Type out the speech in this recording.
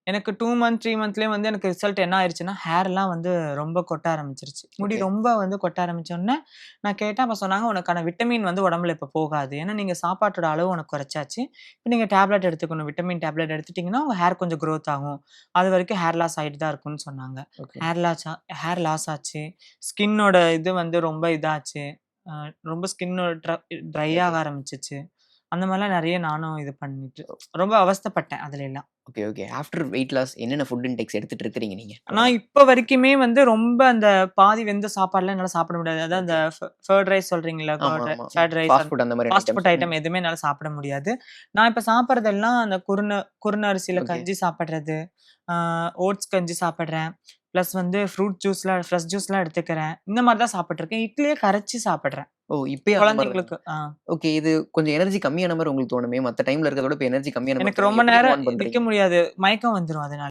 எனக்கு 2 மந்த், 3 மந்த்லயே வந்து எனக்கு ரிசல்ட் என்ன ஆயிருச்சுன்னா, ஹேர்லாம் வந்து ரொம்ப கொட்ட ஆரம்பிச்சுருச்சு. முடி ஓகே. ரொம்ப வந்து கொட்ட ஆரம்பிச்சோனே, நான் கேட்டேன். அப்ப சொன்னாங்க, "உனக்கான விட்டமின் வந்து உடம்புல இப்ப போகாது. ஏன்னா நீங்க சாப்பாட்டோட அளவு உனக்கு குறைச்சாச்சு. இப்ப நீங்க டேப்லெட் எடுத்துக்கணும். விட்டமின் டேப்லெட் எடுத்துட்டீங்கன்னா, உங்க ஹேர் கொஞ்சம் குரோத் ஆகும். அதுவரைக்கும் ஹேர் லாஸ் ஆயிட்டு தான் இருக்கும்னு" சொன்னாங்க. ஓகே. ஹேர் லாஸ் ஆச்சு. ஸ்கின்னோட இது வந்து ரொம்ப இதாச்சு. அ ரொம்ப ஸ்கின்னோட ட்ரை ஓகே. ஆக ஆரம்பிச்சுச்சு. அந்த மாரிலாம் நெறைய நானும் இது பண்ணிட்டு ரொம்ப அவஸ்தைப்பட்டேன் அதுல எல்லாம். Okay, okay. After weight loss என்னென்ன ஃபுட் இன்டேக்ஸ் எடுத்துட்டு இருக்கிறீங்க நீங்க நான் இப்போலாம்? இப்ப வரைக்குமே வந்து ரொம்ப அந்த பாதி வெந்த சாப்பாடுலாம் என்னால சாப்பிட முடியாது. அதான் அந்த ஓகே. கர்ட் ரைஸ் சொல்றீங்கல்ல, ஆமா, ஆமா, ஆமா. கர்ட் ரைஸ் ஃபாஸ்ட் ஃபுட் அந்த மாரியான ஃபாஸ்ட் ஐட்டம்ஸ். ஃபுட் ம். ஐட்டம் எதுவுமே என்னால சாப்பிட முடியாது. நான் இப்ப சாப்பிடுறதெல்லாம் அந்த குருண அரிசியில ஓகே. கஞ்சி சாப்பிடுறது, ஆ ஓட்ஸ் கஞ்சி சாப்பிடுறேன். பிளஸ் வந்து ஃப்ரெஷ் ஜூஸ்லாம் எடுத்துக்கிறேன். இந்த மாரி தான் சாப்பிட்டுருக்கேன். இட்லியே கரைச்சு சாப்பிடுறேன். ஓ! இப்பயே அந்த மாரி தான். குழந்தைங்களுக்கு ஓகே. இது கொஞ்சம் எனர்ஜி கம்மியான மாரி உங்களுக்கு தோணுமே! மத்த டைம்ல இருக்கிறத விட இப்ப எனர்ஜி கம்மியான மாரி எனக்கு தோணும். ரொம்ப எப்படி மூவ் நேரம் ஆன் நிக்க பண்றீங்க? முடியாது. மயக்கம் வந்துரும் அதனால.